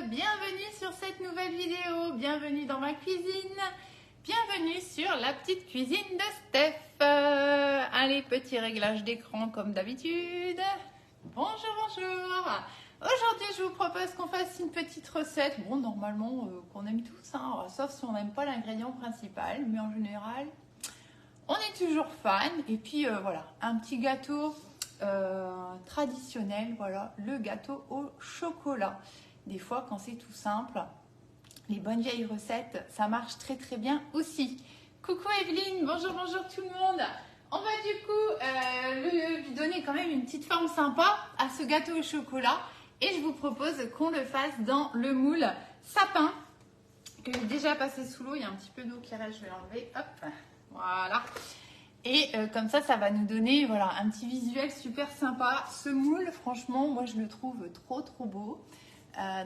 bienvenue sur cette nouvelle vidéo, bienvenue dans ma cuisine, bienvenue sur la petite cuisine de Steph. Allez, petit réglage d'écran comme d'habitude. Bonjour, bonjour. Aujourd'hui, je vous propose qu'on fasse une petite recette, bon, normalement, qu'on aime tous, hein, sauf si on n'aime pas l'ingrédient principal, mais en général, on est toujours fan. Et puis, voilà, un petit gâteau traditionnel, voilà, le gâteau au chocolat. Des fois, quand c'est tout simple, les bonnes vieilles recettes, ça marche très très bien aussi. Coucou Evelyne, bonjour, bonjour tout le monde. On va du coup lui donner quand même une petite forme sympa à ce gâteau au chocolat. Et je vous propose qu'on le fasse dans le moule sapin, que j'ai déjà passé sous l'eau. Il y a un petit peu d'eau qui reste, je vais l'enlever, hop, voilà. Et comme ça va nous donner voilà, un petit visuel super sympa. Ce moule, franchement, moi je le trouve trop beau.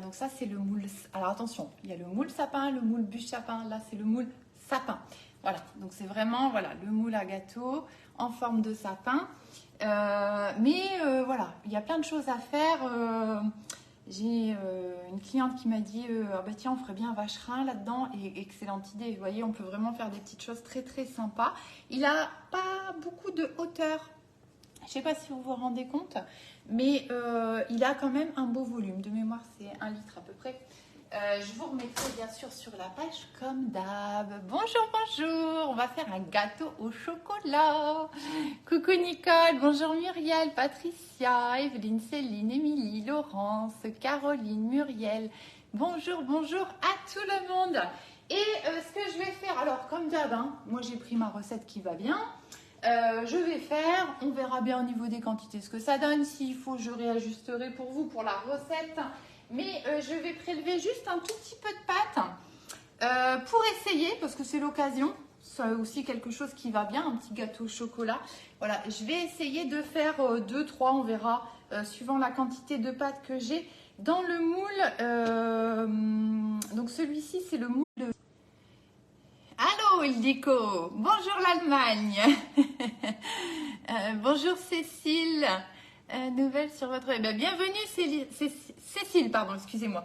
Donc ça c'est le moule. Alors attention, il y a le moule sapin, le moule bûche sapin. Là c'est le moule sapin. Voilà, donc c'est vraiment voilà, le moule à gâteau en forme de sapin. Voilà, il y a plein de choses à faire. J'ai une cliente qui m'a dit bah tiens, on ferait bien un vacherin là-dedans. Et excellente idée. Vous voyez, on peut vraiment faire des petites choses très sympas. Il n'a pas beaucoup de hauteur. Je ne sais pas si vous vous rendez compte, mais il a quand même un beau volume. De mémoire, c'est 1 litre à peu près. Je vous remettrai bien sûr sur la page comme d'hab. Bonjour, bonjour. On va faire un gâteau au chocolat. Coucou Nicole, bonjour Muriel, Patricia, Evelyne, Céline, Émilie, Laurence, Caroline, Muriel. Bonjour, bonjour à tout le monde. Et ce que je vais faire, alors comme d'hab, hein, moi j'ai pris ma recette qui va bien. Je vais faire, on verra bien au niveau des quantités ce que ça donne. S'il faut, je réajusterai pour vous pour la recette. Mais je vais prélever juste un tout petit peu de pâte pour essayer, parce que c'est l'occasion. C'est aussi quelque chose qui va bien, un petit gâteau au chocolat. Voilà, je vais essayer de faire 2, 3, on verra, suivant la quantité de pâte que j'ai. Dans le moule, donc celui-ci, c'est le moule de... Allô Ildiko, bonjour l'Allemagne. Bonjour Cécile. Nouvelle sur votre... Eh bien, bienvenue Cécile, pardon, excusez-moi.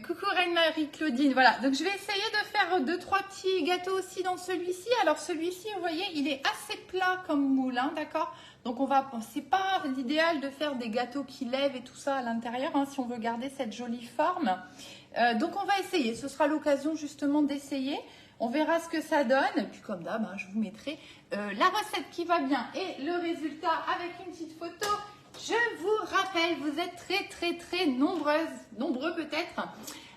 Coucou Reine-Marie Claudine. Voilà, donc je vais essayer de faire 2, 3 petits gâteaux aussi dans celui-ci. Alors celui-ci, vous voyez, il est assez plat comme moule, hein, d'accord? Donc on va... C'est pas l'idéal de faire des gâteaux qui lèvent et tout ça à l'intérieur, hein, si on veut garder cette jolie forme. Donc on va essayer. Ce sera l'occasion justement d'essayer. On verra ce que ça donne. Et puis comme d'hab, hein, je vous mettrai la recette qui va bien et le résultat avec une petite photo. Je vous rappelle, vous êtes très nombreux peut-être,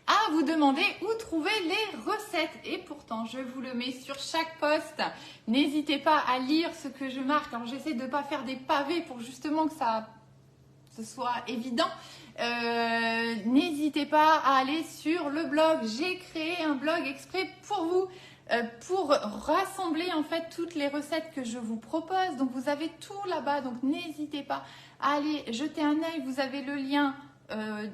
à vous demander où trouver les recettes. Et pourtant, je vous le mets sur chaque post. N'hésitez pas à lire ce que je marque. Alors j'essaie de ne pas faire des pavés pour justement que ce soit évident. N'hésitez pas à aller sur le blog. J'ai créé un blog exprès pour vous, pour rassembler en fait toutes les recettes que je vous propose. Donc vous avez tout là-bas, donc n'hésitez pas à aller jeter un œil. Vous avez le lien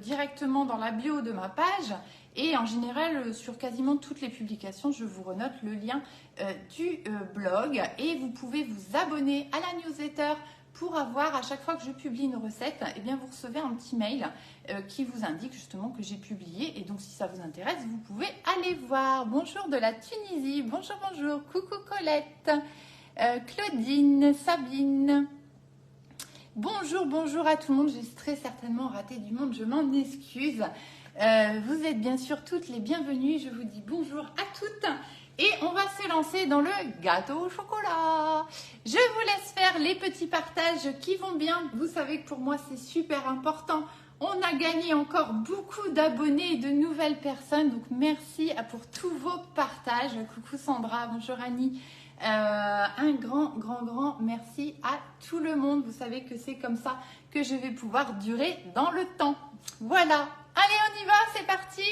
directement dans la bio de ma page. Et en général, sur quasiment toutes les publications, je vous renote le lien du blog. Et vous pouvez vous abonner à la newsletter pour avoir, à chaque fois que je publie une recette, eh bien vous recevez un petit mail qui vous indique justement que j'ai publié. Et donc, si ça vous intéresse, vous pouvez aller voir. Bonjour de la Tunisie. Bonjour, bonjour. Coucou Colette, Claudine, Sabine. Bonjour, bonjour à tout le monde. J'ai très certainement raté du monde. Je m'en excuse. Vous êtes bien sûr toutes les bienvenues. Je vous dis bonjour à toutes. Et on va se lancer dans le gâteau au chocolat. Je vous laisse faire les petits partages qui vont bien. Vous savez que pour moi, c'est super important. On a gagné encore beaucoup d'abonnés et de nouvelles personnes. Donc, merci pour tous vos partages. Coucou Sandra, bonjour Annie. Un grand merci à tout le monde. Vous savez que c'est comme ça que je vais pouvoir durer dans le temps. Voilà. Allez, on y va, c'est parti.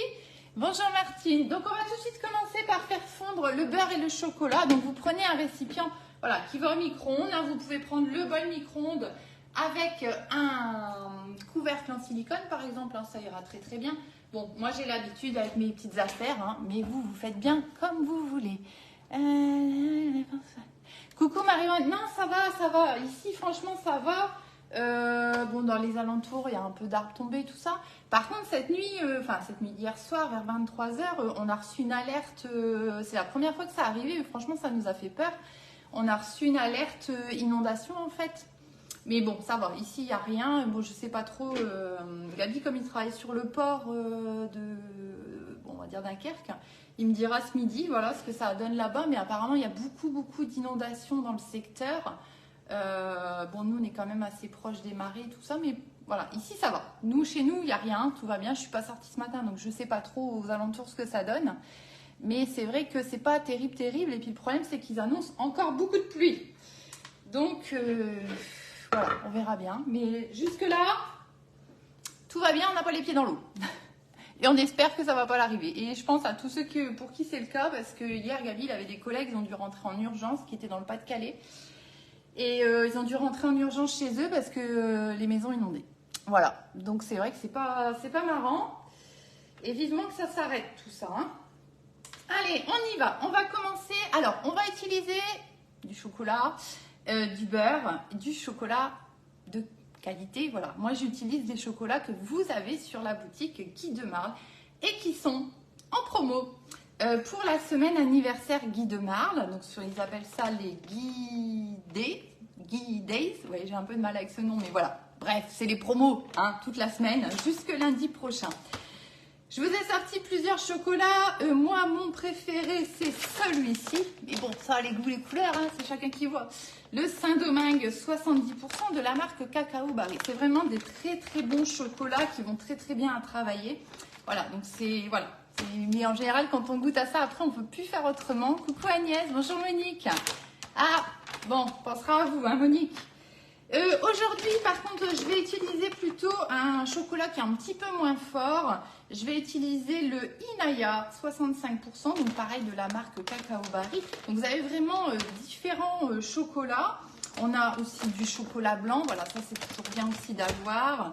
Bonjour Martine. Donc on va tout de suite commencer par faire fondre le beurre et le chocolat. Donc vous prenez un récipient voilà, qui va au micro-ondes. Vous pouvez prendre le bol micro-ondes avec un couvercle en silicone par exemple. Ça ira très bien. Bon, moi j'ai l'habitude avec mes petites affaires, hein, mais vous faites bien comme vous voulez. Coucou Marion. Non, ça va. Ici franchement ça va. Bon, dans les alentours, il y a un peu d'arbres tombés, tout ça. Par contre, cette nuit, hier soir, vers 23h, on a reçu une alerte. C'est la première fois que ça arrivait. Franchement, ça nous a fait peur. On a reçu une alerte inondation, en fait. Mais bon, ça va. Ici, il n'y a rien. Bon, je sais pas trop. Gabi, comme il travaille sur le port on va dire Dunkerque, il me dira ce midi, voilà, ce que ça donne là-bas. Mais apparemment, il y a beaucoup d'inondations dans le secteur. Bon, nous, on est quand même assez proche des marées, tout ça, mais voilà, ici, ça va. Nous, chez nous, il n'y a rien, tout va bien. Je ne suis pas sortie ce matin, donc je ne sais pas trop aux alentours ce que ça donne. Mais c'est vrai que c'est pas terrible. Et puis, le problème, c'est qu'ils annoncent encore beaucoup de pluie. Donc, voilà, on verra bien. Mais jusque-là, tout va bien, on n'a pas les pieds dans l'eau. Et on espère que ça ne va pas l'arriver. Et je pense à tous ceux pour qui c'est le cas, parce que hier, Gabi, il avait des collègues, ils ont dû rentrer en urgence, qui étaient dans le Pas-de-Calais. Et ils ont dû rentrer en urgence chez eux parce que les maisons inondées. Voilà, donc c'est vrai que c'est pas marrant. Et vivement que ça s'arrête tout ça. Hein. Allez, on y va. On va commencer. Alors, on va utiliser du chocolat, du beurre, du chocolat de qualité. Voilà, moi j'utilise des chocolats que vous avez sur la boutique Guy de Marle et qui sont en promo. Pour la semaine anniversaire Guy de Marle, donc ils appellent ça les Guy Days, ouais, j'ai un peu de mal avec ce nom, mais voilà, bref, c'est les promos, hein, toute la semaine, jusque lundi prochain. Je vous ai sorti plusieurs chocolats, moi mon préféré c'est celui-ci, mais bon, ça a les goûts, les couleurs, hein, c'est chacun qui voit. Le Saint-Domingue 70% de la marque Cacao Barry, c'est vraiment des très bons chocolats qui vont très bien à travailler. Voilà, donc c'est, voilà. Mais en général, quand on goûte à ça, après, on ne peut plus faire autrement. Coucou Agnès, bonjour Monique. Ah, bon, on pensera à vous, hein, Monique. Aujourd'hui, par contre, je vais utiliser plutôt un chocolat qui est un petit peu moins fort. Je vais utiliser le Inaya 65%, donc pareil de la marque Cacao Barry. Donc vous avez vraiment différents chocolats. On a aussi du chocolat blanc, voilà, ça c'est toujours bien aussi d'avoir.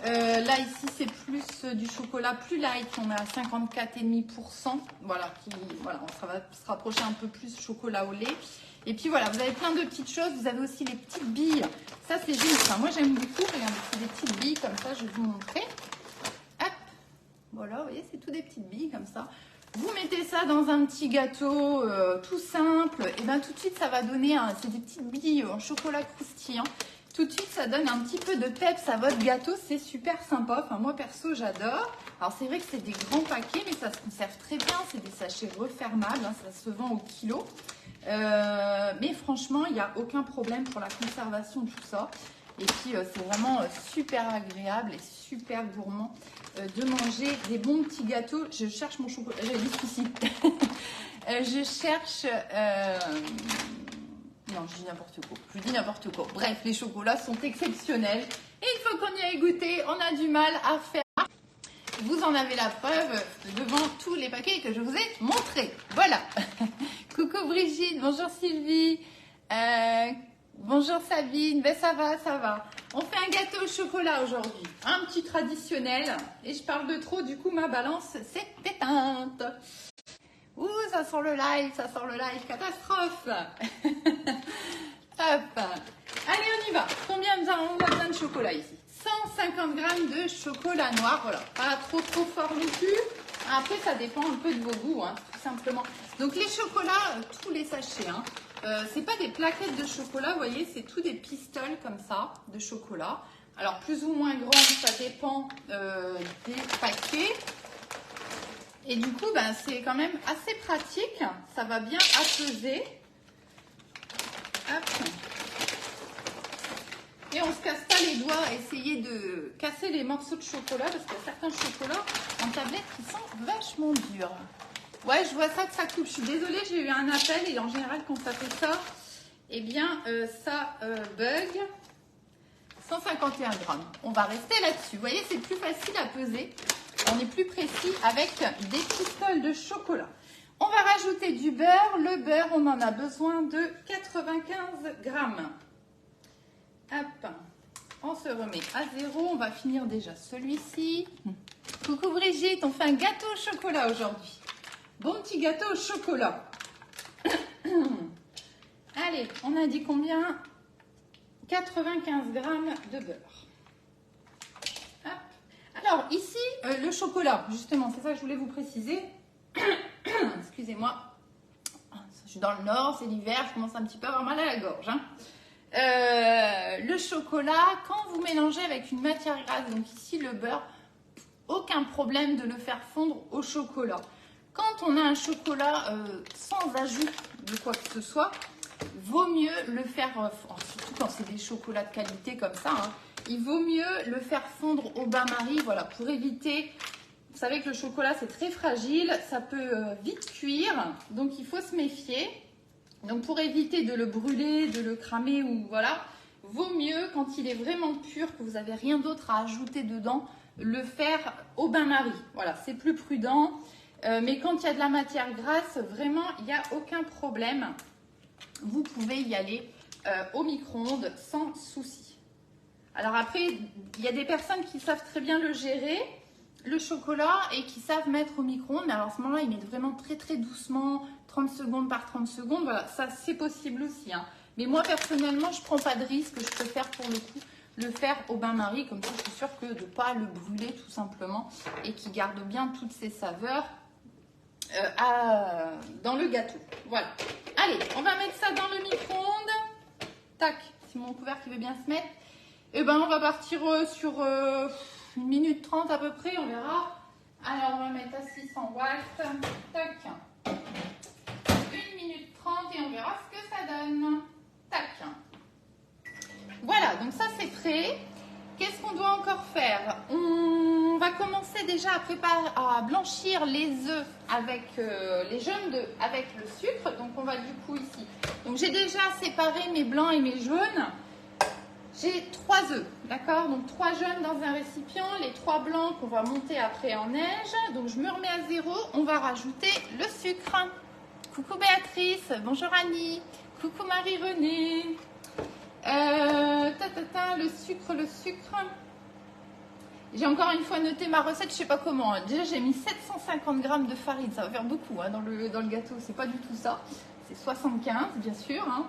Là ici c'est plus du chocolat plus light, on est à 54,5%, voilà, ça va se rapprocher un peu plus chocolat au lait. Et puis voilà, vous avez plein de petites choses, vous avez aussi les petites billes, ça c'est génial, enfin, moi j'aime beaucoup, regardez, c'est des petites billes comme ça, je vais vous montrer. Hop, voilà, vous voyez, c'est tout des petites billes comme ça. Vous mettez ça dans un petit gâteau tout simple, et bien tout de suite ça va donner, c'est des petites billes en chocolat croustillant. Tout de suite, ça donne un petit peu de peps à votre gâteau. C'est super sympa. Enfin, moi, perso, j'adore. Alors, c'est vrai que c'est des grands paquets, mais ça se conserve très bien. C'est des sachets refermables. Hein, ça se vend au kilo. Mais franchement, il n'y a aucun problème pour la conservation de tout ça. Et puis, c'est vraiment super agréable et super gourmand de manger des bons petits gâteaux. Je cherche mon chocolat. J'avais dit ici. Je cherche... Non, je dis n'importe quoi. Je dis n'importe quoi. Bref, les chocolats sont exceptionnels. Et il faut qu'on y aille goûter. On a du mal à faire. Vous en avez la preuve devant tous les paquets que je vous ai montrés. Voilà. Coucou Brigitte. Bonjour Sylvie. Bonjour Sabine. Ben ça va. On fait un gâteau au chocolat aujourd'hui. Un petit traditionnel. Et je parle de trop, du coup ma balance s'est éteinte. Ouh, ça sent le live, catastrophe. Hop. Allez, on y va. Combien on a besoin de chocolat ici? 150 grammes de chocolat noir, voilà. Pas trop fort non plus. Après, ça dépend un peu de vos goûts, hein, tout simplement. Donc, les chocolats, tous les sachets, hein. C'est pas des plaquettes de chocolat, vous voyez, c'est tout des pistoles comme ça, de chocolat. Alors, plus ou moins grand, ça dépend des paquets. Et du coup, ben, c'est quand même assez pratique. Ça va bien appeser. Hop. Et on ne se casse pas les doigts à essayer de casser les morceaux de chocolat parce qu'il y a certains chocolats en tablette qui sont vachement durs. Ouais, je vois ça que ça coupe. Je suis désolée, j'ai eu un appel et en général, quand ça fait ça, eh bien, ça bug. 151 grammes. On va rester là-dessus. Vous voyez, c'est plus facile à peser. On est plus précis avec des pistoles de chocolat. On va rajouter du beurre. Le beurre, on en a besoin de 95 grammes. Hop, on se remet à zéro. On va finir déjà celui-ci. Coucou Brigitte, on fait un gâteau au chocolat aujourd'hui. Bon petit gâteau au chocolat. Allez, on a dit combien? 95 g de beurre. Hop. Alors ici, le chocolat, justement, c'est ça que je voulais vous préciser. Excusez-moi, je suis dans le nord, c'est l'hiver, je commence un petit peu à avoir mal à la gorge. Hein. Le chocolat, quand vous mélangez avec une matière grasse, donc ici le beurre, aucun problème de le faire fondre au chocolat. Quand on a un chocolat sans ajout de quoi que ce soit, vaut mieux le faire, surtout quand c'est des chocolats de qualité comme ça, hein, il vaut mieux le faire fondre au bain-marie, voilà, pour éviter, vous savez que le chocolat c'est très fragile, ça peut vite cuire, donc il faut se méfier. Donc pour éviter de le brûler, de le cramer ou voilà, vaut mieux quand il est vraiment pur, que vous n'avez rien d'autre à ajouter dedans, le faire au bain-marie. Voilà, c'est plus prudent. Mais quand il y a de la matière grasse, vraiment, il n'y a aucun problème. Vous pouvez y aller au micro-ondes sans souci. Alors après, il y a des personnes qui savent très bien le gérer, le chocolat, et qui savent mettre au micro-ondes. Mais alors à ce moment-là, ils mettent vraiment très très doucement, 30 secondes par 30 secondes. Voilà, ça c'est possible aussi. Hein. Mais moi personnellement, je ne prends pas de risque. Je préfère pour le coup le faire au bain-marie. Comme ça, je suis sûre que de ne pas le brûler tout simplement et qu'il garde bien toutes ses saveurs dans le gâteau. Voilà. Allez, on va mettre ça dans le micro-ondes. Tac, c'est mon couvercle qui veut bien se mettre. Et ben on va partir sur 1 minute 30 à peu près, on verra. Alors on va mettre à 600 watts. Tac. 1 minute 30 et on verra ce que ça donne. Tac. Voilà, donc ça c'est prêt. Qu'est-ce qu'on doit encore faire? On va commencer déjà à préparer, à blanchir les œufs avec les jaunes d'œufs avec le sucre. Donc on va du coup ici. Donc j'ai déjà séparé mes blancs et mes jaunes. J'ai 3 œufs, d'accord? Donc 3 jaunes dans un récipient, les 3 blancs qu'on va monter après en neige. Donc je me remets à 0, on va rajouter le sucre. Coucou Béatrice, bonjour Annie, coucou Marie-Renée. Le sucre. J'ai encore une fois noté ma recette, je sais pas comment. Déjà j'ai mis 750 g de farine, ça va faire beaucoup hein, dans le gâteau, c'est pas du tout ça. C'est 75 bien sûr. Hein.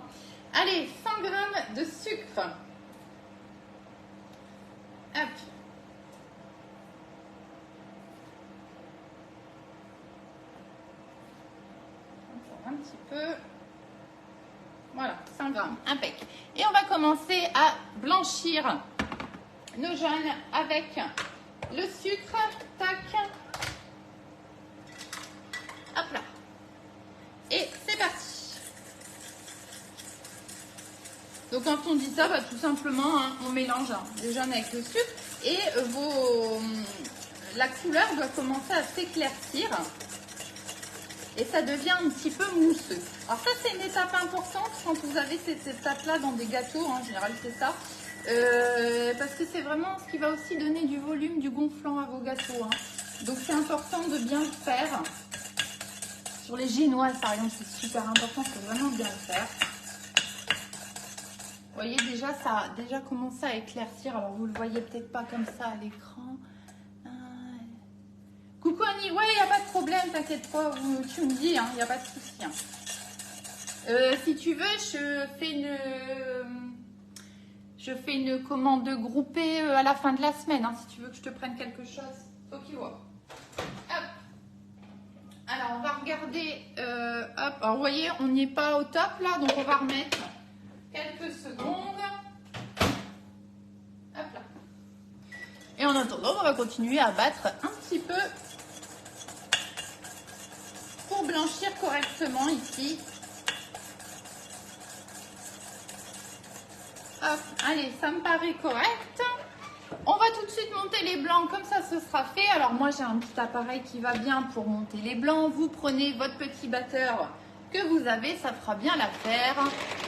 Allez, 100 g de sucre. Hop. Un petit peu. Voilà, 100 g, impec. Et on va commencer à blanchir nos jaunes avec le sucre. Tac. Hop là. Et c'est parti. Donc quand on dit ça, bah, tout simplement, hein, on mélange les jaunes avec le sucre et la couleur doit commencer à s'éclaircir. Et ça devient un petit peu mousseux. Alors ça, c'est une étape importante quand vous avez cette étape-là dans des gâteaux. En général, c'est ça. Parce que c'est vraiment ce qui va aussi donner du volume, du gonflant à vos gâteaux. Hein. Donc c'est important de bien le faire. Sur les génoises, par exemple, c'est super important. C'est vraiment bien le faire. Vous voyez, déjà, ça a déjà commencé à éclaircir. Alors, vous ne le voyez peut-être pas comme ça à l'écran. Coucou Annie, ouais, il n'y a pas de problème, t'inquiète pas, tu me dis, il n'y a pas de souci. Hein. Si tu veux, je fais une commande groupée à la fin de la semaine, hein, si tu veux que je te prenne quelque chose. Ok, ouais. Hop. Alors, on va regarder, hop, alors vous voyez, on n'y est pas au top là, donc on va remettre quelques secondes. Hop là. Et en attendant, on va continuer à battre un petit peu pour blanchir correctement ici. Hop, allez, ça me paraît correct. On va tout de suite monter les blancs, comme ça ce sera fait. Alors moi j'ai un petit appareil qui va bien pour monter les blancs. Vous prenez votre petit batteur que vous avez, ça fera bien l'affaire.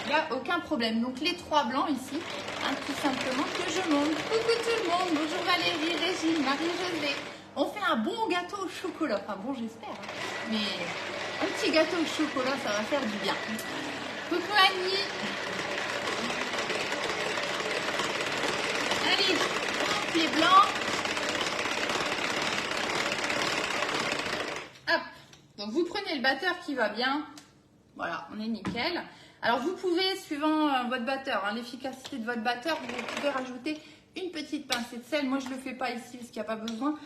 Il n'y a aucun problème. Donc les 3 blancs ici, hein, tout simplement que je monte. Coucou tout le monde, bonjour Valérie, Régine, Marie-Josée. On fait un bon gâteau au chocolat. Enfin bon, j'espère. Hein. Mais un petit gâteau au chocolat, ça va faire du bien. Coucou Annie. Allez, on monte les blancs. Hop. Donc vous prenez le batteur qui va bien. Voilà, on est nickel. Alors vous pouvez, suivant votre batteur, hein, l'efficacité de votre batteur, vous pouvez rajouter une petite pincée de sel. Moi je ne le fais pas ici parce qu'il n'y a pas besoin.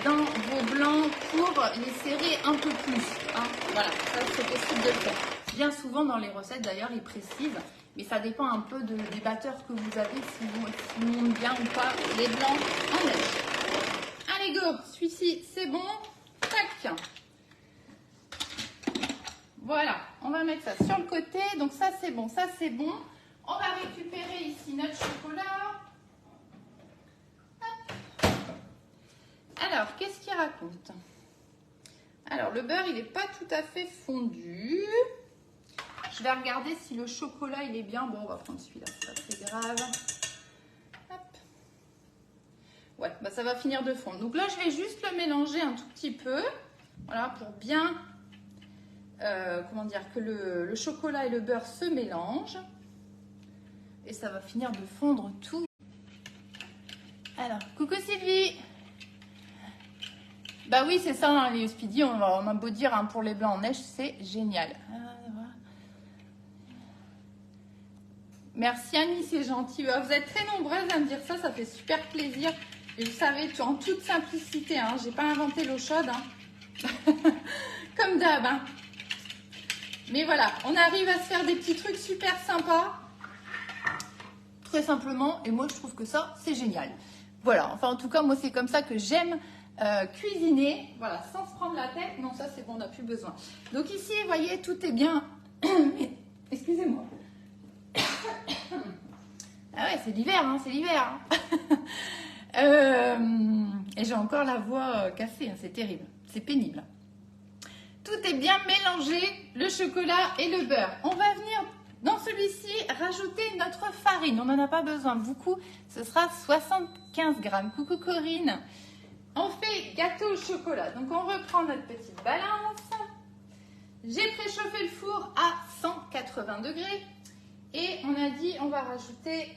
Dans vos blancs pour les serrer un peu plus. Hein. Voilà, ça c'est possible de le faire. Bien souvent dans les recettes d'ailleurs ils précisent. Mais ça dépend un peu des batteurs que vous avez, si montent bien ou pas les blancs en neige. Allez go, celui-ci c'est bon. Tac. Voilà, on va mettre ça sur le côté. Donc ça c'est bon, ça c'est bon. On va récupérer ici notre chocolat. Hop. Alors, qu'est-ce qu'il raconte? Alors, le beurre, il n'est pas tout à fait fondu. Je vais regarder si le chocolat, il est bien. Bon, on va prendre celui-là, c'est pas très grave. Hop. Ouais, bah ça va finir de fondre. Donc là, je vais juste le mélanger un tout petit peu. Voilà, pour bien, comment dire, que le chocolat et le beurre se mélangent. Et ça va finir de fondre tout. Alors, coucou Sylvie. Bah oui, c'est ça, hein, les Speedy, on a beau dire, hein, pour les blancs en neige, c'est génial. Merci Annie, c'est gentil. Vous êtes très nombreuses à me dire ça, ça fait super plaisir. Et vous savez, en toute simplicité, hein, j'ai pas inventé l'eau chaude. Hein. Comme d'hab. Hein. Mais voilà, on arrive à se faire des petits trucs super sympas. Très simplement, et moi je trouve que ça, c'est génial. Voilà, enfin en tout cas, moi c'est comme ça que j'aime cuisiner. Voilà, sans se prendre la tête. Non, ça c'est bon, on n'a plus besoin. Donc ici, vous voyez, tout est bien. Excusez-moi. Ah ouais, c'est l'hiver, hein, c'est l'hiver. Hein. Et j'ai encore la voix cassée, hein, c'est terrible, c'est pénible. Tout est bien mélangé, le chocolat et le beurre. On va venir dans celui-ci rajouter notre farine. On n'en a pas besoin beaucoup, ce sera 75 grammes. Coucou Corinne. On fait gâteau au chocolat. Donc on reprend notre petite balance. J'ai préchauffé le four à 180 degrés. Et on a dit, on va rajouter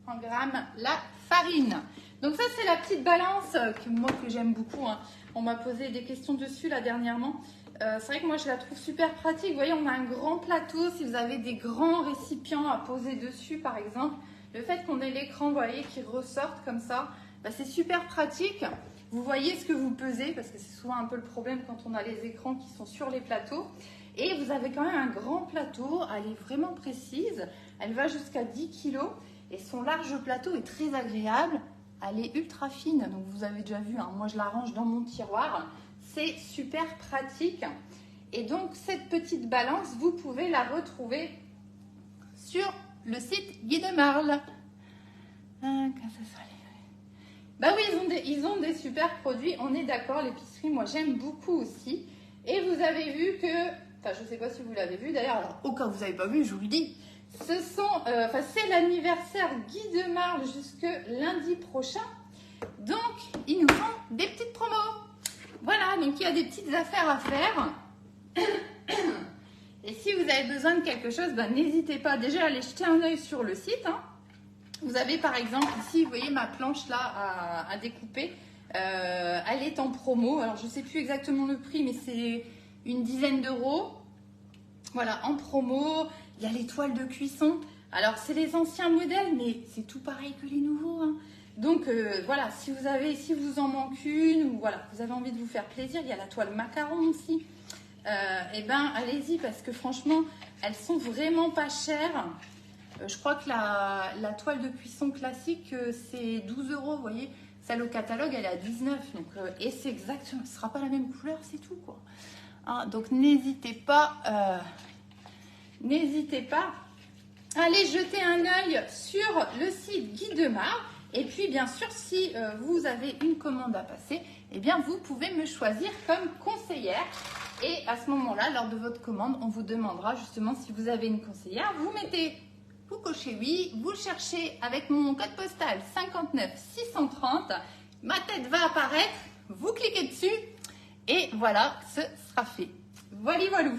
en grammes la farine. Donc ça, c'est la petite balance que j'aime beaucoup. Hein. On m'a posé des questions dessus là dernièrement. C'est vrai que moi, je la trouve super pratique. Vous voyez, on a un grand plateau. Si vous avez des grands récipients à poser dessus, par exemple, le fait qu'on ait l'écran, vous voyez, qui ressorte comme ça, bah, c'est super pratique. Vous voyez ce que vous pesez, parce que c'est souvent un peu le problème quand on a les écrans qui sont sur les plateaux. Et vous avez quand même un grand plateau, elle est vraiment précise, elle va jusqu'à 10 kg et son large plateau est très agréable, elle est ultra fine, donc vous avez déjà vu, hein, moi je la range dans mon tiroir, c'est super pratique. Et donc cette petite balance, vous pouvez la retrouver sur le site Guy de Marle. Bah oui, ils ont des super produits, on est d'accord, l'épicerie, moi j'aime beaucoup aussi. Et vous avez vu que, enfin je ne sais pas si vous l'avez vu d'ailleurs, alors au cas où vous n'avez pas vu, je vous le dis, c'est l'anniversaire Guy de Marle jusque lundi prochain. Donc ils nous font des petites promos. Voilà, donc il y a des petites affaires à faire. Et si vous avez besoin de quelque chose, ben, n'hésitez pas déjà à aller jeter un œil sur le site. Hein. Vous avez par exemple ici, vous voyez ma planche là à découper. Elle est en promo. Alors je ne sais plus exactement le prix, mais c'est une dizaine d'euros. Voilà, en promo. Il y a les toiles de cuisson. Alors c'est les anciens modèles, mais c'est tout pareil que les nouveaux. Hein. Donc voilà, si vous en manque une, ou voilà, vous avez envie de vous faire plaisir, il y a la toile macaron aussi. Eh ben allez-y parce que franchement, elles sont vraiment pas chères. Je crois que la toile de cuisson classique, c'est 12 euros, vous voyez. Celle au catalogue, elle est à 19. Donc, et c'est exactement, ce ne sera pas la même couleur, c'est tout, quoi. Hein, donc, n'hésitez pas. Allez jeter un œil sur le site Guy de Marle. Et puis, bien sûr, si vous avez une commande à passer, eh bien, vous pouvez me choisir comme conseillère. Et à ce moment-là, lors de votre commande, on vous demandera justement si vous avez une conseillère. Vous mettez... Vous cochez oui, vous cherchez avec mon code postal 59 630, ma tête va apparaître, vous cliquez dessus et voilà, ce sera fait. Voilà, voilà.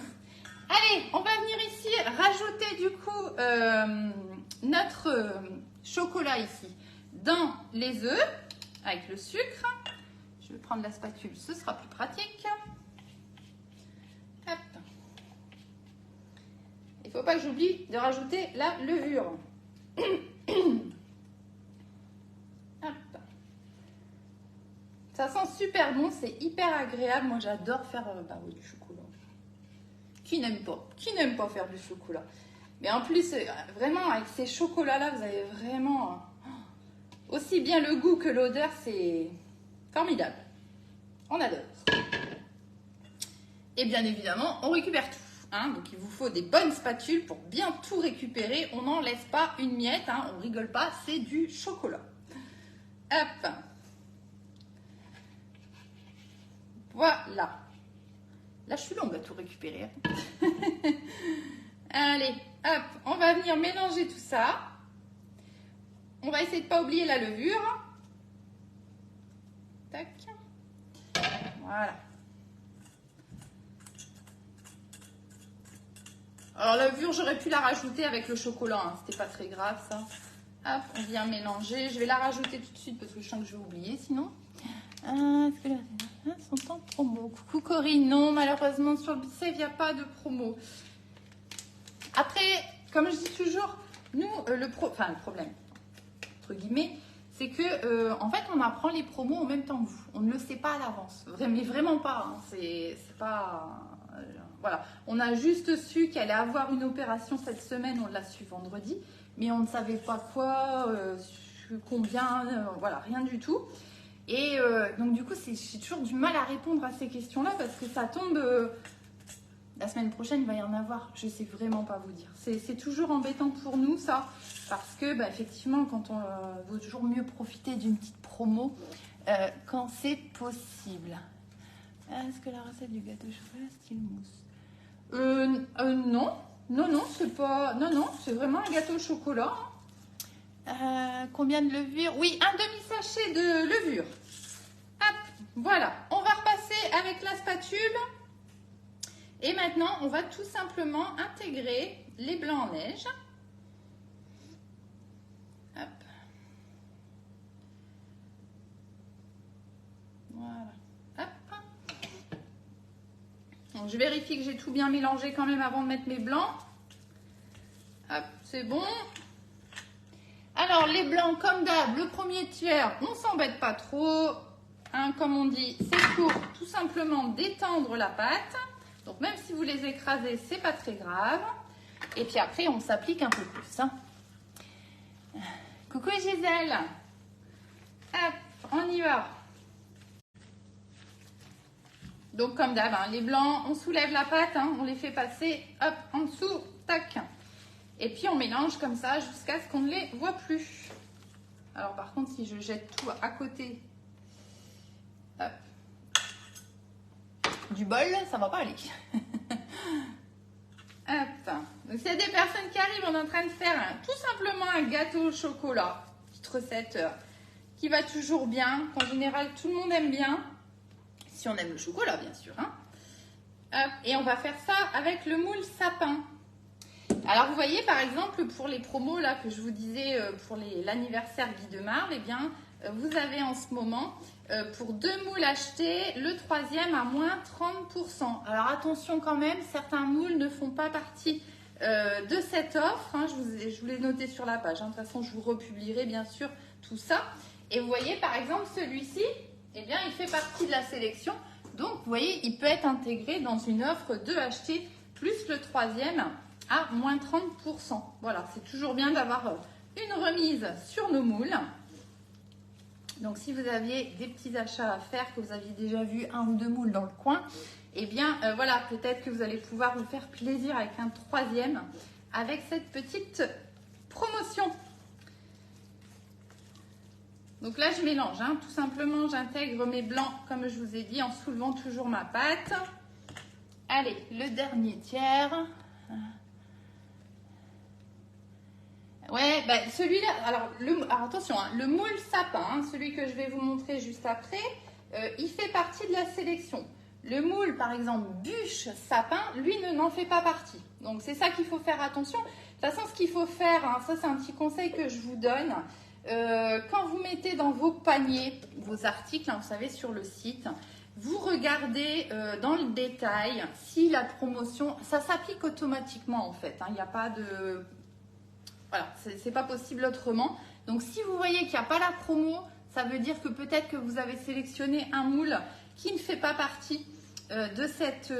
Allez, on va venir ici rajouter du coup notre chocolat ici dans les œufs avec le sucre. Je vais prendre la spatule, ce sera plus pratique. Hop. Il ne faut pas que j'oublie de rajouter la levure. Hop. Ça sent super bon, c'est hyper agréable. Moi, j'adore faire du chocolat. Qui n'aime pas? Qui n'aime pas faire du chocolat? Mais en plus, vraiment, avec ces chocolats-là, vous avez vraiment aussi bien le goût que l'odeur, c'est formidable. On adore. Et bien évidemment, on récupère tout. Hein, donc il vous faut des bonnes spatules pour bien tout récupérer. On n'en laisse pas une miette, hein, on rigole pas, c'est du chocolat. Hop. Voilà. Là, je suis longue à tout récupérer. Hein. Allez, hop, on va venir mélanger tout ça. On va essayer de ne pas oublier la levure. Tac. Voilà. Alors la levure, j'aurais pu la rajouter avec le chocolat, hein. C'était pas très grave ça. Hop, on vient mélanger. Je vais la rajouter tout de suite parce que je sens que je vais oublier sinon. Est-ce que les sont en promo? Coucou Corinne, non, malheureusement sur le Bicef, il n'y a pas de promo. Après, comme je dis toujours, nous, le problème, entre guillemets, c'est que en fait, on apprend les promos en même temps que vous. On ne le sait pas à l'avance, mais vraiment pas. Hein. C'est pas... voilà, on a juste su qu'elle allait avoir une opération cette semaine, on l'a su vendredi, mais on ne savait pas quoi, combien, voilà, rien du tout. Et donc du coup, j'ai toujours du mal à répondre à ces questions-là parce que ça tombe, la semaine prochaine, il va y en avoir, je ne sais vraiment pas vous dire. C'est toujours embêtant pour nous ça, parce que effectivement, quand on veut toujours mieux profiter d'une petite promo quand c'est possible. Est-ce que la recette du gâteau au chocolat style mousse? Non, c'est pas. Non, c'est vraiment un gâteau au chocolat. Combien de levure? Oui, un demi-sachet de levure. Hop, voilà. On va repasser avec la spatule. Et maintenant, on va tout simplement intégrer les blancs en neige. Hop. Voilà. Donc, je vérifie que j'ai tout bien mélangé quand même avant de mettre mes blancs. Hop, c'est bon. Alors, les blancs, comme d'hab, le premier tiers, on ne s'embête pas trop. Hein, comme on dit, c'est pour tout simplement détendre la pâte. Donc, même si vous les écrasez, c'est pas très grave. Et puis après, on s'applique un peu plus. Hein. Coucou Gisèle. Hop, on y va. Donc, comme d'hab, hein, les blancs, on soulève la pâte, hein, on les fait passer, hop, en dessous, tac. Et puis, on mélange comme ça jusqu'à ce qu'on ne les voit plus. Alors, par contre, si je jette tout à côté hop, du bol, ça ne va pas aller. Hop. Donc, s'il y a des personnes qui arrivent, on est en train de faire tout simplement un gâteau au chocolat. Petite recette qui va toujours bien, qu'en général, tout le monde aime bien. Si on aime le chocolat, bien sûr. Hein. Hop, et on va faire ça avec le moule sapin. Alors, vous voyez, par exemple, pour les promos là que je vous disais pour l'anniversaire Guy de Marle, eh bien, vous avez en ce moment, pour 2 moules achetés, le 3e à moins 30%. Alors, attention quand même, certains moules ne font pas partie de cette offre. Hein, je vous l'ai noté sur la page. Hein. De toute façon, je vous republierai bien sûr tout ça. Et vous voyez, par exemple, celui-ci, eh bien, il fait partie de la sélection. Donc, vous voyez, il peut être intégré dans une offre 2 achetés plus le 3e à moins 30%. Voilà, c'est toujours bien d'avoir une remise sur nos moules. Donc, si vous aviez des petits achats à faire, que vous aviez déjà vu 1 ou 2 moules dans le coin, eh bien, voilà, peut-être que vous allez pouvoir vous faire plaisir avec un 3e avec cette petite promotion. Donc là, je mélange, hein. Tout simplement, j'intègre mes blancs, comme je vous ai dit, en soulevant toujours ma pâte. Allez, le dernier tiers. Ouais, celui-là, alors attention, hein, le moule sapin, hein, celui que je vais vous montrer juste après, il fait partie de la sélection. Le moule, par exemple, bûche sapin, lui, n'en fait pas partie. Donc, c'est ça qu'il faut faire attention. De toute façon, ce qu'il faut faire, hein, ça, c'est un petit conseil que je vous donne. Quand vous mettez dans vos paniers, vos articles, hein, vous savez, sur le site, vous regardez dans le détail si la promotion, ça s'applique automatiquement en fait. Il n'y a pas de... Voilà, c'est pas possible autrement. Donc si vous voyez qu'il n'y a pas la promo, ça veut dire que peut-être que vous avez sélectionné un moule qui ne fait pas partie de cette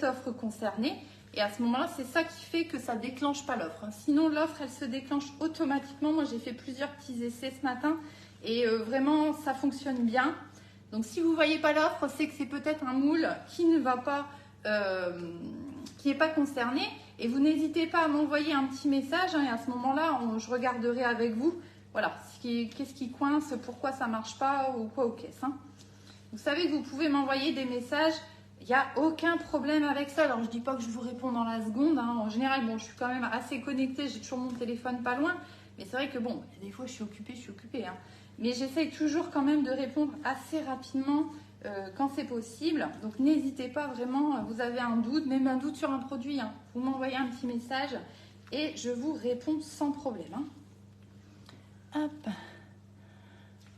offre concernée. Et à ce moment-là, c'est ça qui fait que ça ne déclenche pas l'offre. Sinon, l'offre, elle se déclenche automatiquement. Moi, j'ai fait plusieurs petits essais ce matin et vraiment, ça fonctionne bien. Donc, si vous ne voyez pas l'offre, c'est que c'est peut-être un moule qui ne va pas, qui n'est pas concerné. Et vous n'hésitez pas à m'envoyer un petit message. Et à ce moment-là, je regarderai avec vous. Voilà, qu'est-ce qui coince, pourquoi ça ne marche pas ou quoi aux caisses. Vous savez que vous pouvez m'envoyer des messages. Il n'y a aucun problème avec ça. Alors, je ne dis pas que je vous réponds dans la seconde. En général, bon, je suis quand même assez connectée. J'ai toujours mon téléphone pas loin. Mais c'est vrai que, bon, des fois, je suis occupée. Mais j'essaye toujours quand même de répondre assez rapidement quand c'est possible. Donc, n'hésitez pas vraiment. Vous avez un doute, même un doute sur un produit. Vous m'envoyez un petit message et je vous réponds sans problème. Hop.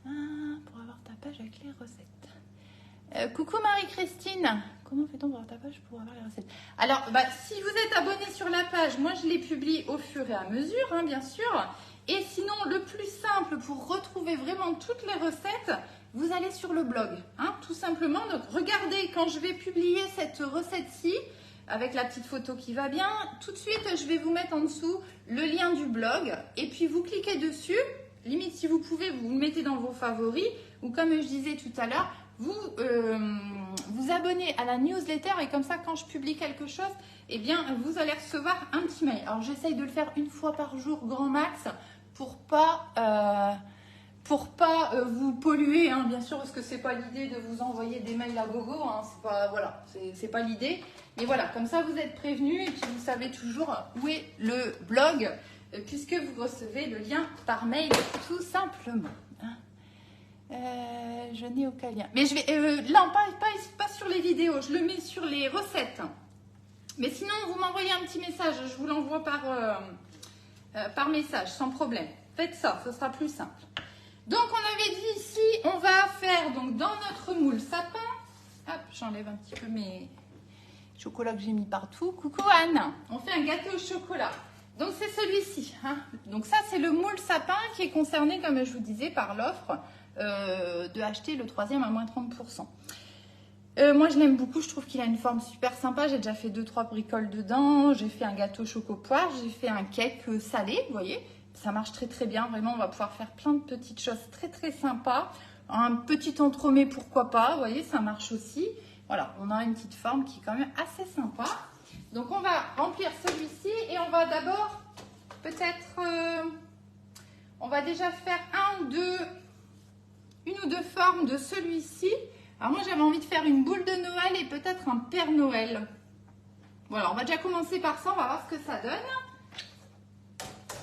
Pour avoir ta page avec les recettes. Coucou Marie-Christine, comment fait-on pour avoir ta page pour avoir les recettes? Alors, si vous êtes abonné sur la page, moi je les publie au fur et à mesure, bien sûr. Et sinon, le plus simple pour retrouver vraiment toutes les recettes, vous allez sur le blog, tout simplement. Donc, regardez, quand je vais publier cette recette-ci, avec la petite photo qui va bien, tout de suite, je vais vous mettre en dessous le lien du blog. Et puis, vous cliquez dessus. Limite, si vous pouvez, vous le mettez dans vos favoris. Ou comme je disais tout à l'heure, vous abonnez à la newsletter et comme ça, quand je publie quelque chose, eh bien, vous allez recevoir un petit mail. Alors, j'essaye de le faire une fois par jour, grand max, pour pas vous polluer, bien sûr, parce que c'est pas l'idée de vous envoyer des mails à gogo. C'est pas l'idée. Mais voilà, comme ça, vous êtes prévenus et puis vous savez toujours où est le blog, puisque vous recevez le lien par mail, tout simplement. Je n'ai aucun lien. Mais je vais là, pas sur les vidéos, je le mets sur les recettes. Mais sinon, vous m'envoyez un petit message, je vous l'envoie par message, sans problème. Faites ça, ce sera plus simple. Donc, on avait dit ici, on va faire donc dans notre moule sapin. Hop, j'enlève un petit peu mes chocolats que j'ai mis partout. Coucou Anne, on fait un gâteau au chocolat. Donc, c'est celui-ci. Donc, ça, c'est le moule sapin qui est concerné, comme je vous disais, par l'offre. De acheter le 3e à moins 30%. Moi je l'aime beaucoup, je trouve qu'il a une forme super sympa. J'ai déjà fait 2-3 bricoles dedans, j'ai fait un gâteau choco-poire, j'ai fait un cake salé, vous voyez, ça marche très très bien. Vraiment, on va pouvoir faire plein de petites choses très très sympas. Un petit entremets, pourquoi pas, vous voyez, ça marche aussi. Voilà, on a une petite forme qui est quand même assez sympa. Donc on va remplir celui-ci et on va d'abord peut-être on va déjà faire une ou deux formes de celui-ci. Alors moi j'avais envie de faire une boule de Noël et peut-être un Père Noël. Voilà, on va déjà commencer par ça, on va voir ce que ça donne.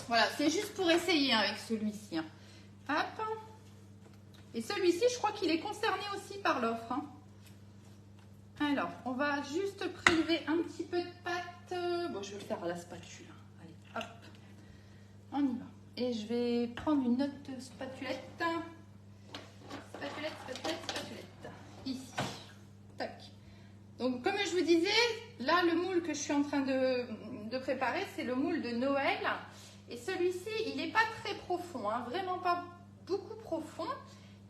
Voilà, c'est juste pour essayer avec celui-ci. Hop. Et celui-ci, je crois qu'il est concerné aussi par l'offre. Alors, on va juste prélever un petit peu de pâte. Bon, je vais le faire à la spatule. Allez, hop. On y va. Et je vais prendre une autre spatulette. Spatulette. Ici. Tac. Donc, comme je vous disais, là, le moule que je suis en train de préparer, c'est le moule de Noël. Et celui-ci, il n'est pas très profond, vraiment pas beaucoup profond.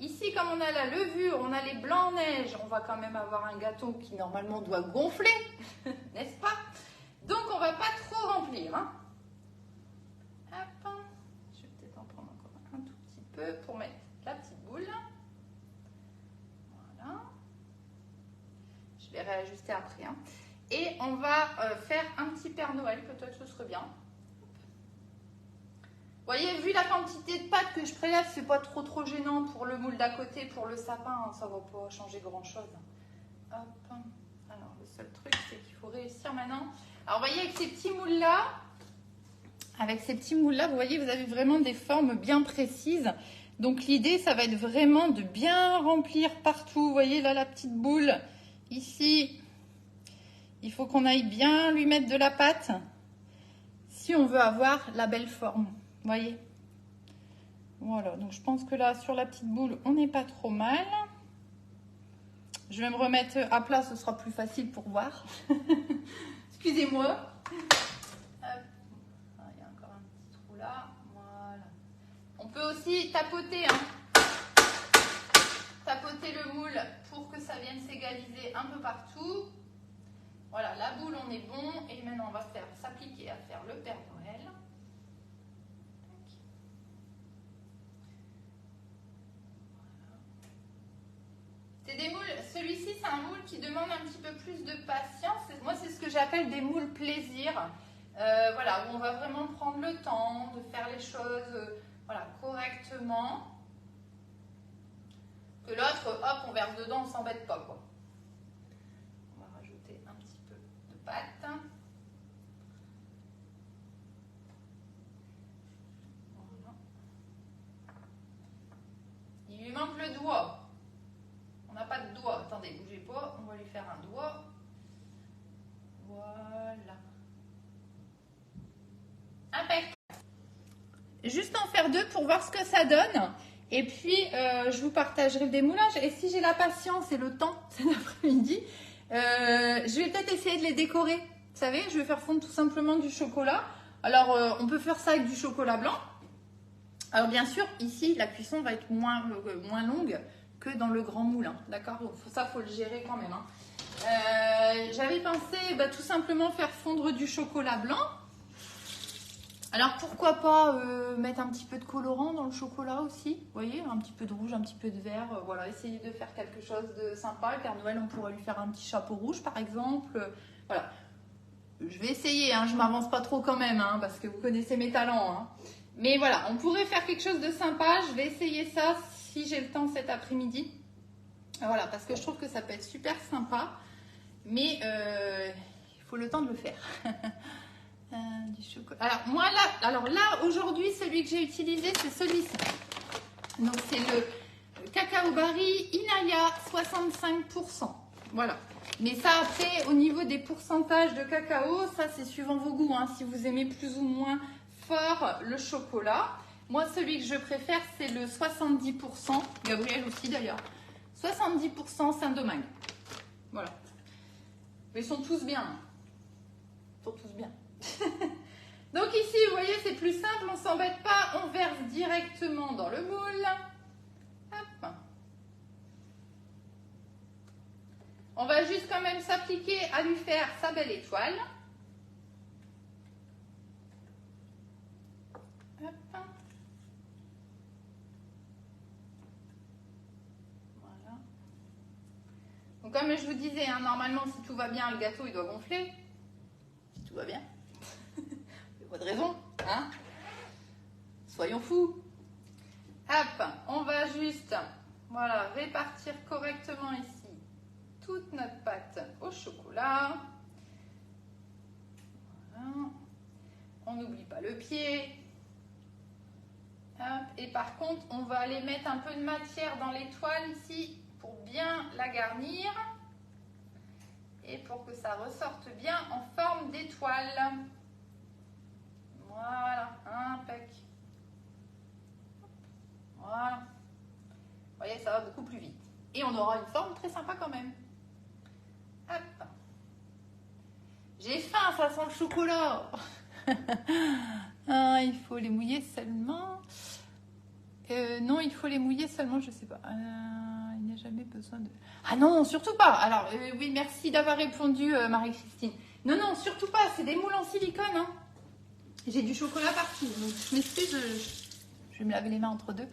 Ici, comme on a la levure, on a les blancs en neige, on va quand même avoir un gâteau qui, normalement, doit gonfler, n'est-ce pas? Donc, on ne va pas trop remplir. Hop. Je vais peut-être en prendre encore un tout petit peu pour mettre la petite boule. Voilà. Je vais réajuster après. Et on va faire un petit Père Noël, peut-être ce serait bien. Vous voyez, vu la quantité de pâte que je prélève, c'est pas trop gênant pour le moule d'à côté, pour le sapin, ça va pas changer grand-chose. Hop. Alors, le seul truc, c'est qu'il faut réussir maintenant. Alors, vous voyez, avec ces petits moules-là, vous voyez, vous avez vraiment des formes bien précises. Donc, l'idée, ça va être vraiment de bien remplir partout. Vous voyez, là, la petite boule, ici, il faut qu'on aille bien lui mettre de la pâte si on veut avoir la belle forme. Vous voyez, voilà, donc je pense que là sur la petite boule on n'est pas trop mal. Je vais me remettre à plat, ce sera plus facile pour voir. Excusez-moi. Hop. Ah, il y a encore un petit trou là. Voilà. On peut aussi tapoter, hein. Tapoter le moule pour que ça vienne s'égaliser un peu partout. Voilà, la boule, on est bon. Et maintenant, on va s'appliquer à faire le Père Noël. C'est des moules, celui-ci c'est un moule qui demande un petit peu plus de patience. Moi c'est ce que j'appelle des moules plaisir. Voilà, où on va vraiment prendre le temps de faire les choses voilà, correctement. Que l'autre, hop, on verse dedans, on ne s'embête pas, quoi. On va rajouter un petit peu de pâte. Voilà. Il lui manque le doigt. On n'a pas de doigt. Attendez, bougez pas. On va lui faire un doigt. Voilà. Impeccable. Juste en faire deux pour voir ce que ça donne. Et puis, je vous partagerai le démoulage. Et si j'ai la patience et le temps cet après-midi, je vais peut-être essayer de les décorer. Vous savez, je vais faire fondre tout simplement du chocolat. Alors, on peut faire ça avec du chocolat blanc. Alors, bien sûr, ici, la cuisson va être moins longue que dans le grand moule, hein, d'accord? Ça, faut le gérer quand même. Hein. J'avais pensé tout simplement faire fondre du chocolat blanc. Alors, pourquoi pas mettre un petit peu de colorant dans le chocolat aussi? Vous voyez, un petit peu de rouge, un petit peu de vert. Voilà, essayer de faire quelque chose de sympa. Le Père Noël, on pourrait lui faire un petit chapeau rouge, par exemple. Voilà. Je vais essayer, hein, je m'avance pas trop quand même, hein, parce que vous connaissez mes talents. Hein. Mais voilà, on pourrait faire quelque chose de sympa. Je vais essayer ça si j'ai le temps cet après-midi. Voilà, parce que je trouve que ça peut être super sympa. Mais il faut le temps de le faire. Du chocolat. Alors là, aujourd'hui, celui que j'ai utilisé, c'est celui-ci. Donc c'est le Cacao Barry Inaya 65%. Voilà. Mais ça, après, au niveau des pourcentages de cacao, ça c'est suivant vos goûts. Hein, si vous aimez plus ou moins fort le chocolat. Moi, celui que je préfère, c'est le 70%. Gabriel aussi d'ailleurs. 70% Saint-Domingue. Voilà. Mais ils sont tous bien. Ils sont tous bien. Donc ici, vous voyez, c'est plus simple. On ne s'embête pas. On verse directement dans le moule. Hop. On va juste quand même s'appliquer à lui faire sa belle étoile. Hop. Voilà. Donc comme je vous disais, hein, normalement, si tout va bien, le gâteau, il doit gonfler. Si tout va bien. Il n'y a pas de raison. Hein, soyons fous. Hop, on va juste voilà, répartir correctement ici toute notre pâte au chocolat. Voilà. On n'oublie pas le pied. Hop. Et par contre, on va aller mettre un peu de matière dans l'étoile ici pour bien la garnir et pour que ça ressorte bien en forme d'étoile. Voilà, impec. Voilà. Vous voyez, ça va beaucoup plus vite. Et on aura une forme très sympa quand même. Hop. J'ai faim, ça sent le chocolat. Ah, il faut les mouiller seulement. Non, il faut les mouiller seulement, je sais pas. Il n'y a jamais besoin de... Ah non, surtout pas. Alors, oui, merci d'avoir répondu, Marie-Christine. Non, non, surtout pas. C'est des moules en silicone. Hein. J'ai du chocolat partout. Donc, je m'excuse, je vais me laver les mains entre deux.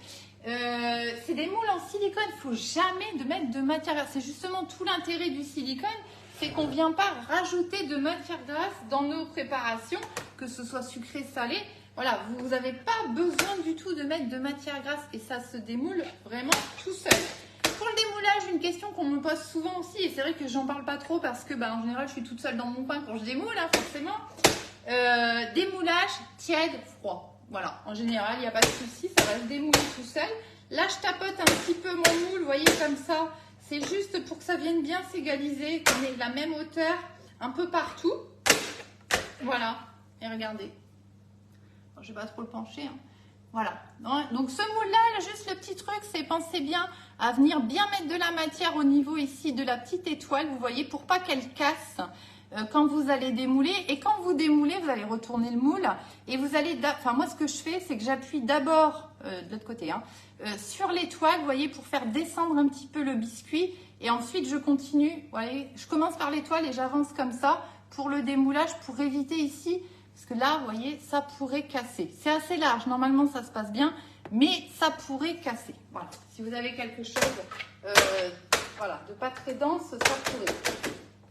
C'est des moules en silicone. Il ne faut jamais mettre de matière. C'est justement tout l'intérêt du silicone. C'est qu'on ne vient pas rajouter de matière grasse dans nos préparations, que ce soit sucré, salé. Voilà, vous n'avez pas besoin du tout de mettre de matière grasse et ça se démoule vraiment tout seul. Pour le démoulage, une question qu'on me pose souvent aussi, et c'est vrai que j'en parle pas trop parce que en général je suis toute seule dans mon coin quand je démoule, hein, forcément. Démoulage tiède, froid. Voilà, en général il n'y a pas de souci, ça va se démouler tout seul. Là je tapote un petit peu mon moule, vous voyez comme ça. C'est juste pour que ça vienne bien s'égaliser, qu'on ait la même hauteur un peu partout. Voilà, et regardez. Je ne vais pas trop le pencher. Hein. Voilà. Donc ce moule-là, juste le petit truc, c'est pensez bien à venir bien mettre de la matière au niveau ici de la petite étoile, vous voyez, pour pas qu'elle casse quand vous allez démouler. Et quand vous démoulez, vous allez retourner le moule et vous allez, enfin moi ce que je fais, c'est que j'appuie d'abord de l'autre côté, hein, sur l'étoile, vous voyez, pour faire descendre un petit peu le biscuit. Et ensuite, je continue, vous voyez, je commence par l'étoile et j'avance comme ça pour le démoulage, pour éviter ici. Parce que là, vous voyez, ça pourrait casser. C'est assez large. Normalement, ça se passe bien. Mais ça pourrait casser. Voilà. Si vous avez quelque chose voilà, de pas très dense, ça pourrait.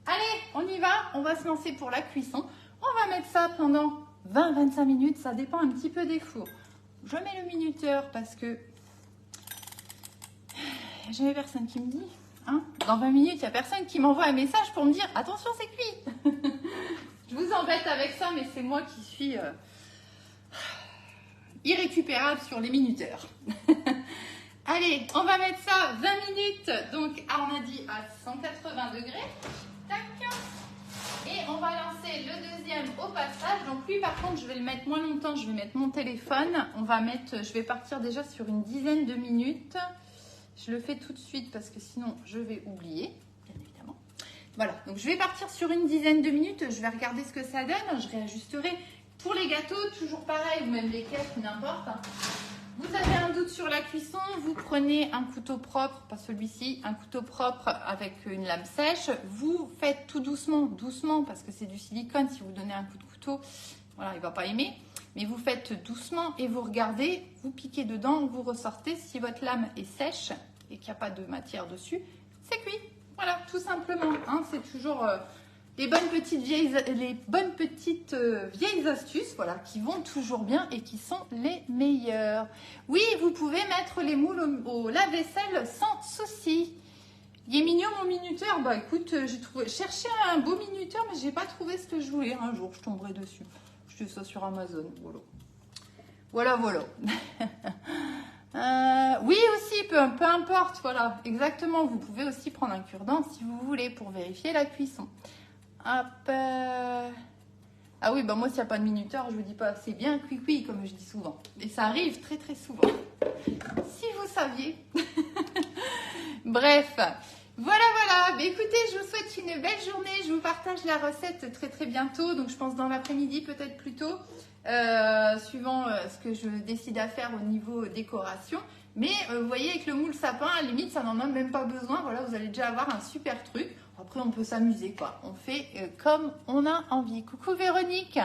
Allez, on y va. On va se lancer pour la cuisson. On va mettre ça pendant 20-25 minutes. Ça dépend un petit peu des fours. Je mets le minuteur parce que il n'y a jamais personne qui me dit. Hein, dans 20 minutes, il n'y a personne qui m'envoie un message pour me dire « Attention, c'est cuit !» Je vous embête avec ça, mais c'est moi qui suis irrécupérable sur les minuteurs. Allez, on va mettre ça 20 minutes, donc on a dit à 180 degrés. Tac. Et on va lancer le deuxième au passage. Donc lui, par contre, je vais le mettre moins longtemps. Je vais mettre mon téléphone. Je vais partir déjà sur une dizaine de minutes. Je le fais tout de suite parce que sinon, je vais oublier, bien évidemment. Voilà, donc je vais partir sur une dizaine de minutes. Je vais regarder ce que ça donne. Je réajusterai. Pour les gâteaux, toujours pareil, ou même les cakes, n'importe. Vous avez un doute sur la cuisson, vous prenez un couteau propre, pas celui-ci, un couteau propre avec une lame sèche. Vous faites tout doucement, parce que c'est du silicone. Si vous donnez un coup de couteau, voilà, il ne va pas aimer. Mais vous faites doucement et vous regardez, vous piquez dedans, vous ressortez. Si votre lame est sèche et qu'il n'y a pas de matière dessus, c'est cuit. Voilà, tout simplement. Hein, c'est toujours les bonnes petites vieilles astuces, voilà, qui vont toujours bien et qui sont les meilleures. Oui, vous pouvez mettre les moules au lave-vaisselle sans souci. Il est mignon mon minuteur. Bah écoute, j'ai cherché un beau minuteur, mais j'ai pas trouvé ce que je voulais. Un jour, je tomberai dessus. Je fais ça sur Amazon. Voilà. Oui aussi, peu importe. Voilà, exactement. Vous pouvez aussi prendre un cure-dent si vous voulez pour vérifier la cuisson. Hop. Ah oui, bah moi s'il n'y a pas de minuteur, je vous dis pas, c'est bien cuit, comme je dis souvent. Et ça arrive très très souvent. Si vous saviez. Bref. Voilà. Bah, écoutez, je vous souhaite une belle journée. Je vous partage la recette très très bientôt. Donc je pense dans l'après-midi, peut-être plus tôt. Suivant ce que je décide à faire au niveau décoration. Mais vous voyez, avec le moule sapin, à la limite, ça n'en a même pas besoin. Voilà, vous allez déjà avoir un super truc. Après, on peut s'amuser, quoi. On fait comme on a envie. Coucou Véronique.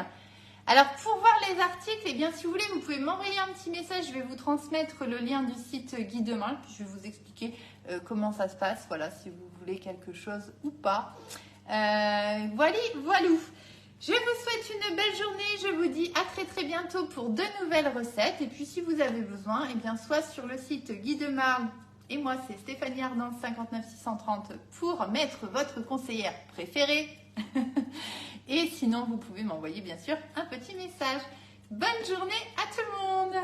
Alors, pour voir les articles, eh bien, si vous voulez, vous pouvez m'envoyer un petit message. Je vais vous transmettre le lien du site Guy Demain. Puis je vais vous expliquer comment ça se passe. Voilà, si vous voulez quelque chose ou pas. Voilà. Je vous souhaite une belle journée. Je vous dis à très très bientôt pour de nouvelles recettes. Et puis, si vous avez besoin, eh bien, soit sur le site Guy Demain. Et moi, c'est Stéphanie Ardant, 59 630 pour mettre votre conseillère préférée. Et sinon, vous pouvez m'envoyer bien sûr un petit message. Bonne journée à tout le monde!